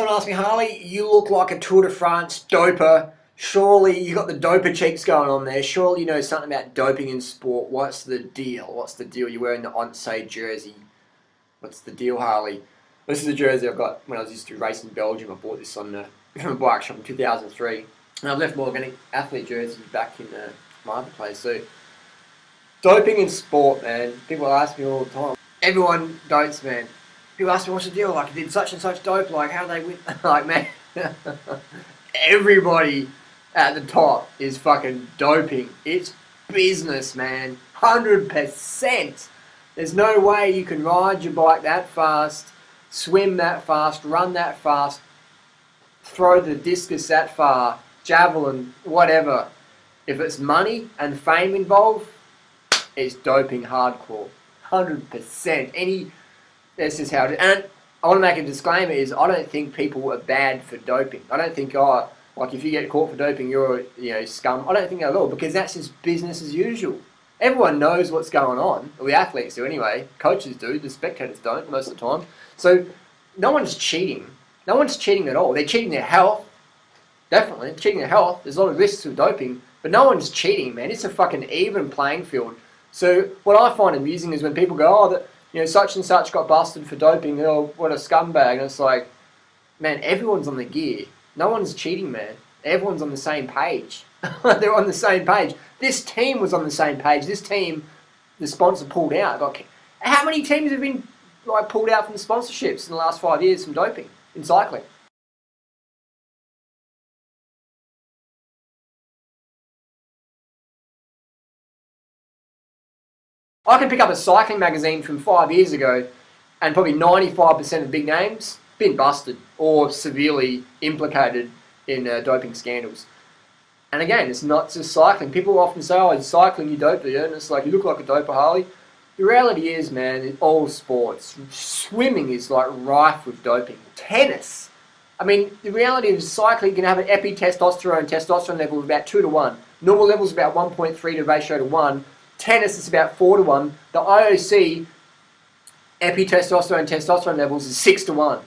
Someone asked me, Harley, you look like a Tour de France doper. Surely you got the doper cheeks going on there. Surely you know something about doping in sport. What's the deal? What's the deal? You're wearing the Once jersey. What's the deal, Harley? This is a jersey I got when I was used to race in Belgium. I bought this on from a bike shop in 2003. And I've left my organic athlete jersey back in my other place. So, doping in sport, man. People ask me all the time. Everyone dopes, man. People ask me, what's the deal? Like, did such and such dope? Like, how do they win? Like, man, everybody at the top is fucking doping. It's business, man. 100%. There's no way you can ride your bike that fast, swim that fast, run that fast, throw the discus that far, javelin, whatever. If it's money and fame involved, it's doping hardcore. 100%. This is how it is. And I want to make a disclaimer is I don't think people are bad for doping. I don't think, like if you get caught for doping, you're scum. I don't think that at all, because that's just business as usual. Everyone knows what's going on. Well, the athletes do anyway. Coaches do. The spectators don't most of the time. So no one's cheating. No one's cheating at all. They're cheating their health. Definitely. Cheating their health. There's a lot of risks with doping. But no one's cheating, man. It's a fucking even playing field. So what I find amusing is when people go, such and such got busted for doping. Oh, what a scumbag. And it's like, man, everyone's on the gear. No one's cheating, man. Everyone's on the same page. They're on the same page. This team was on the same page. This team, the sponsor pulled out. How many teams have been pulled out from the sponsorships in the last 5 years from doping in cycling? I can pick up a cycling magazine from 5 years ago and probably 95% of big names been busted or severely implicated in doping scandals. And again, it's not just cycling. People often say, oh, in cycling you dope, yeah? And it's like, you look like a doper, Harley. The reality is, man, in all sports, swimming is like rife with doping. Tennis. I mean, the reality is cycling can have an testosterone level of about 2 to 1. Normal level is about 1.3 to ratio to 1. Tennis is about 4 to 1. The IOC testosterone levels is 6 to 1.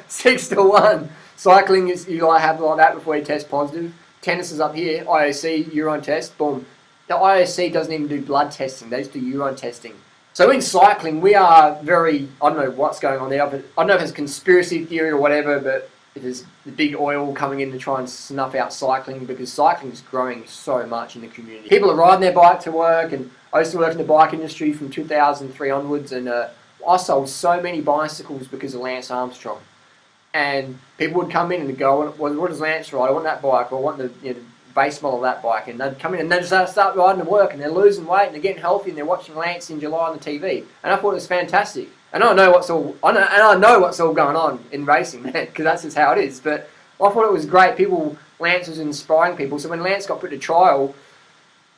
6 to 1. Cycling is, you gotta have like that before you test positive. Tennis is up here, IOC, urine test, boom. The IOC doesn't even do blood testing, they just do urine testing. So in cycling, we are very, I don't know what's going on there, but I don't know if it's conspiracy theory or whatever, but there's the big oil coming in to try and snuff out cycling, because cycling is growing so much in the community. People are riding their bike to work, and I used to work in the bike industry from 2003 onwards, and I sold so many bicycles because of Lance Armstrong. And people would come in and go, what does Lance ride? I want that bike, or I want the base model of that bike. And they'd come in and they'd just start riding to work, and they're losing weight, and they're getting healthy, and they're watching Lance in July on the TV. And I thought it was fantastic. And I know what's all going on in racing, man, because that's just how it is. But I thought it was great. Lance was inspiring people. So when Lance got put to trial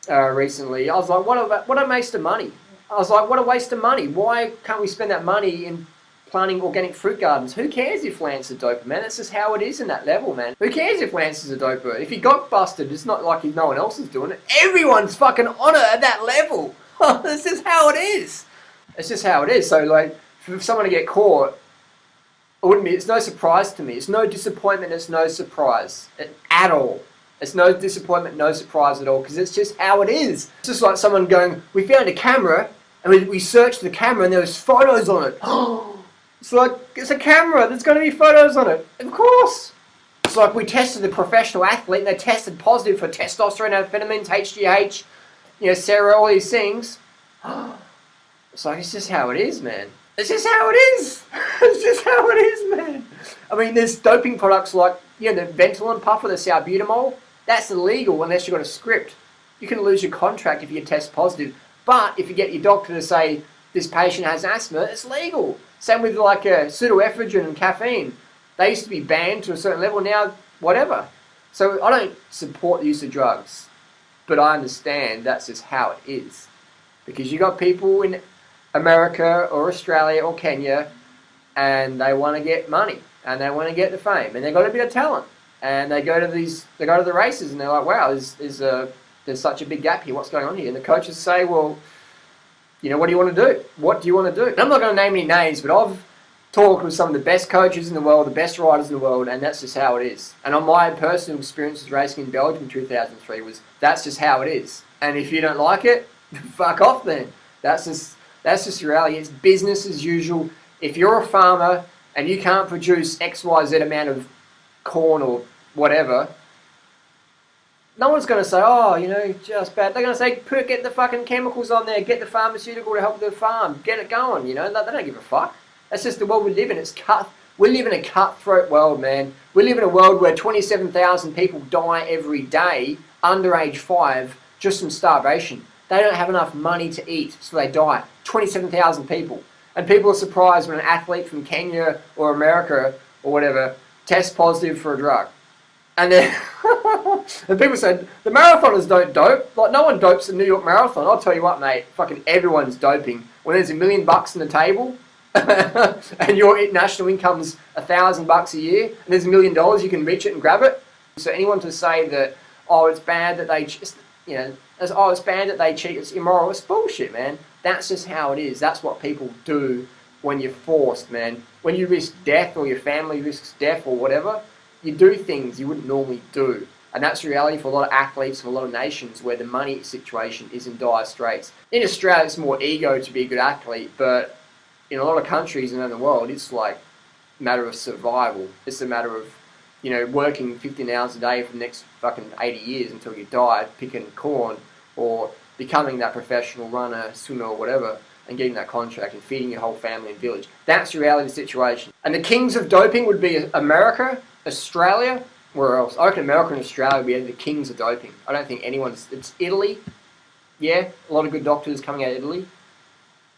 recently, I was like, what a waste of money. I was like, what a waste of money. Why can't we spend that money in planting organic fruit gardens? Who cares if Lance is a doper, man? That's just how it is in that level, man. Who cares if Lance is a doper? If he got busted, it's not like no one else is doing it. Everyone's fucking on it at that level. This is how it is. It's just how it is. So, like, for someone to get caught, it's no surprise to me. It's no disappointment, it's no surprise at all. It's no disappointment, no surprise at all, because it's just how it is. It's just like someone going, we found a camera, and we searched the camera, and there was photos on it. It's like, it's a camera, there's going to be photos on it. Of course. It's like we tested the professional athlete, and they tested positive for testosterone, amphetamines, HGH, Sarah, all these things. It's like, it's just how it is, man. It's just how it is. It's just how it is, man. I mean, there's doping products like, the Ventolin puffer, the salbutamol. That's illegal unless you've got a script. You can lose your contract if you test positive. But if you get your doctor to say this patient has asthma, it's legal. Same with like pseudoephedrine and caffeine. They used to be banned to a certain level, now whatever. So I don't support the use of drugs, but I understand that's just how it is. Because you got people in America or Australia or Kenya, and they want to get money, and they want to get the fame, and they've got a bit of talent, and they go to the races, and they're like, wow, there's such a big gap here. What's going on here? And the coaches say, well, what do you want to do? What do you want to do? And I'm not going to name any names, but I've talked with some of the best coaches in the world, the best riders in the world, and that's just how it is. And on my personal experiences racing in Belgium in 2003 was that's just how it is. And if you don't like it, fuck off then. That's just reality. It's business as usual. If you're a farmer and you can't produce XYZ amount of corn or whatever, no one's going to say, oh, you know, just bad. They're going to say, get the fucking chemicals on there, get the pharmaceutical to help the farm, get it going, you know. They don't give a fuck. That's just the world we live in. We live in a cutthroat world, man. We live in a world where 27,000 people die every day under age 5 just from starvation. They don't have enough money to eat, so they die. 27,000 people. And people are surprised when an athlete from Kenya or America or whatever tests positive for a drug. And then and people say, the marathoners don't dope. Like, no one dopes the New York Marathon. I'll tell you what, mate, fucking everyone's doping. When there's $1 million on the table, and your national income's $1,000 a year, and there's $1 million, you can reach it and grab it. So anyone to say that, oh, it's bad that they, it's bad that they cheat, it's immoral, it's bullshit, man. That's just how it is. That's what people do when you're forced, man. When you risk death or your family risks death or whatever, you do things you wouldn't normally do. And that's the reality for a lot of athletes from a lot of nations where the money situation is in dire straits. In Australia, it's more ego to be a good athlete, but in a lot of countries around the world, it's like a matter of survival. It's a matter of, you know, working 15 hours a day for the next fucking 80 years until you die, picking corn, or becoming that professional runner, swimmer, or whatever, and getting that contract and feeding your whole family and village. That's the reality of the situation. And the kings of doping would be America, Australia, where else? I reckon America and Australia would be the kings of doping. I don't think it's Italy. Yeah, a lot of good doctors coming out of Italy.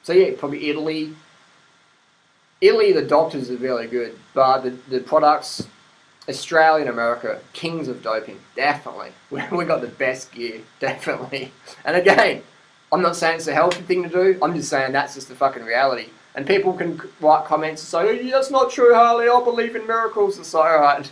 So yeah, probably Italy. Italy, the doctors are really good, but the products, Australia and America, kings of doping, definitely. We got the best gear, definitely. And again, I'm not saying it's a healthy thing to do, I'm just saying that's just the fucking reality. And people can write comments and say, oh, that's not true, Harley, I believe in miracles. And so, alright,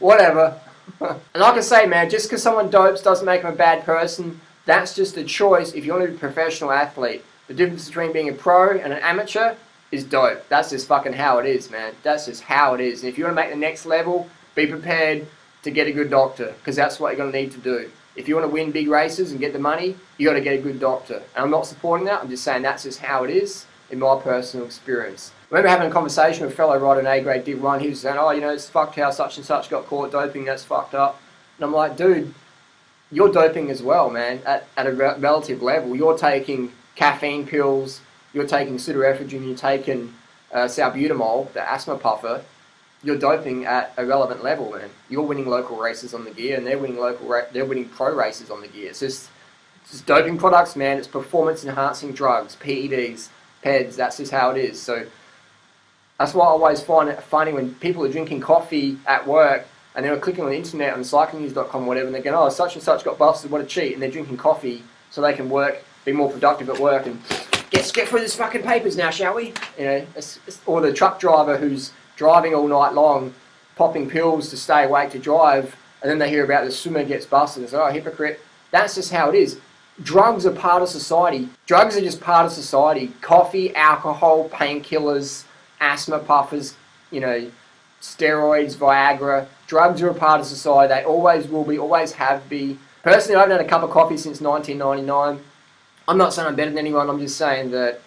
whatever. And like I say, man, just because someone dopes doesn't make them a bad person. That's just a choice if you want to be a professional athlete. The difference between being a pro and an amateur is dope. That's just fucking how it is, man. That's just how it is. And if you want to make the next level, be prepared to get a good doctor, because that's what you're going to need to do. If you want to win big races and get the money, you got to get a good doctor. And I'm not supporting that. I'm just saying that's just how it is in my personal experience. I remember having a conversation with a fellow rider in A-grade Div 1. He was saying, oh, you know, it's fucked how such and such got caught doping. That's fucked up. And I'm like, dude, you're doping as well, man, at a relative level. You're taking caffeine pills, you're taking pseudoephedrine, you're taking salbutamol, the asthma puffer. You're doping at a relevant level, man. You're winning local races on the gear, and they're winning pro races on the gear. It's just doping products, man. It's performance-enhancing drugs, PEDs, PEDs. That's just how it is. So that's why I always find it funny when people are drinking coffee at work and they're clicking on the internet on cyclingnews.com or whatever, and they're going, oh, such and such got busted, what a cheat, and they're drinking coffee so they can work, be more productive at work, and get through this fucking papers now, shall we? You know, or the truck driver who's driving all night long, popping pills to stay awake to drive, and then they hear about the swimmer gets busted and say, oh, hypocrite. That's just how it is. Drugs are part of society. Drugs are just part of society. Coffee, alcohol, painkillers, asthma puffers, you know, steroids, Viagra. Drugs are a part of society. They always will be, always have been. Personally, I haven't had a cup of coffee since 1999. I'm not saying I'm better than anyone. I'm just saying that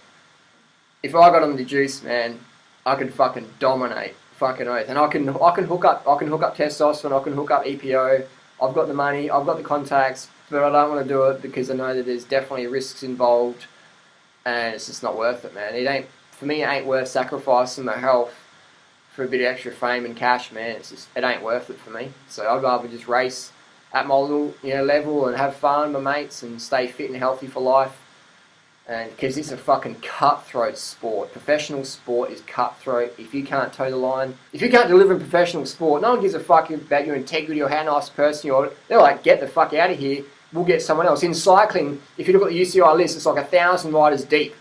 if I got on the juice, man, I could fucking dominate, fucking oath. And I can hook up testosterone, I can hook up EPO. I've got the money, I've got the contacts, but I don't want to do it because I know that there's definitely risks involved, and it's just not worth it, man. For me, it ain't worth sacrificing my health for a bit of extra fame and cash, man. It ain't worth it for me. So I'd rather just race at my little, level and have fun with my mates and stay fit and healthy for life. And because it's a fucking cutthroat sport. Professional sport is cutthroat. If you can't toe the line, if you can't deliver in professional sport, no one gives a fuck about your integrity or how nice a person you are. They're like, get the fuck out of here. We'll get someone else. In cycling, if you look at the UCI list, it's like 1,000 riders deep.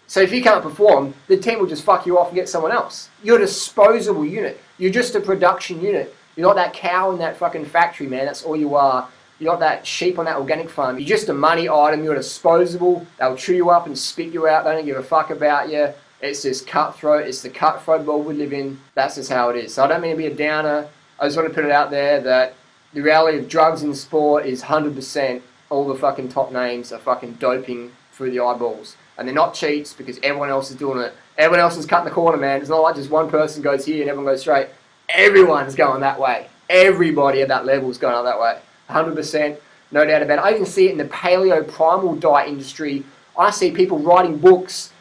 So if you can't perform, the team will just fuck you off and get someone else. You're a disposable unit. You're just a production unit. You're not that cow in that fucking factory, man. That's all you are. You're not that sheep on that organic farm. You're just a money item. You're disposable. They'll chew you up and spit you out. They don't give a fuck about you. It's just cutthroat. It's the cutthroat world we live in. That's just how it is. So I don't mean to be a downer. I just want to put it out there that the reality of drugs in sport is 100% all the fucking top names are fucking doping through the eyeballs. And they're not cheats because everyone else is doing it. Everyone else is cutting the corner, man. It's not like just one person goes here and everyone goes straight. Everyone's going that way. Everybody at that level is going up that way. 100%, no doubt about it. I even see it in the paleo primal diet industry. I see people writing books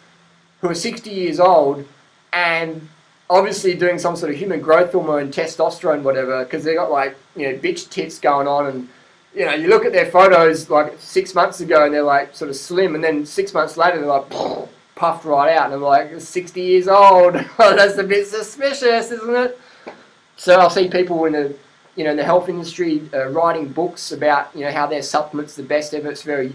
who are 60 years old and obviously doing some sort of human growth hormone, testosterone, whatever, because they got like, bitch tits going on, and you look at their photos like 6 months ago and they're like sort of slim, and then 6 months later they're like puffed right out, and I'm like 60 years old. That's a bit suspicious, isn't it? So I'll see people in the in the health industry writing books about how their supplement's the best ever. It's very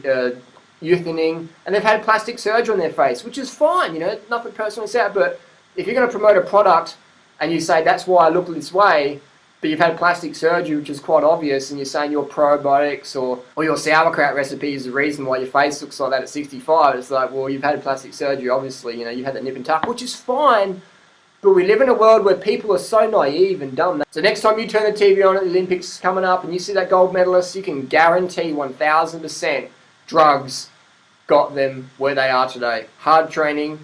youthening, and they've had plastic surgery on their face, which is fine. Nothing personal about it, but if you're going to promote a product and you say that's why I look this way, but you've had plastic surgery, which is quite obvious, and you're saying your probiotics or your sauerkraut recipe is the reason why your face looks like that at 65, it's like, well, you've had plastic surgery, obviously, you've had the nip and tuck, which is fine, but we live in a world where people are so naive and dumb. So next time you turn the TV on at the Olympics coming up and you see that gold medalist, you can guarantee 1000% drugs got them where they are today. Hard training,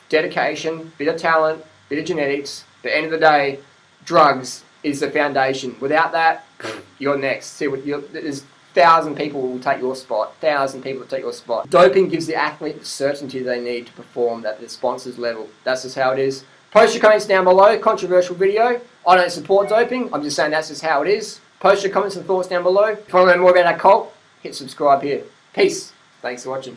dedication, bit of talent, bit of genetics. At the end of the day, drugs is the foundation. Without that, you're next. There's 1,000 people who will take your spot. 1,000 people will take your spot. Doping gives the athlete the certainty they need to perform at the sponsor's level. That's just how it is. Post your comments down below. Controversial video. I don't support doping. I'm just saying that's just how it is. Post your comments and thoughts down below. If you want to learn more about our cult, hit subscribe here. Peace. Thanks for watching.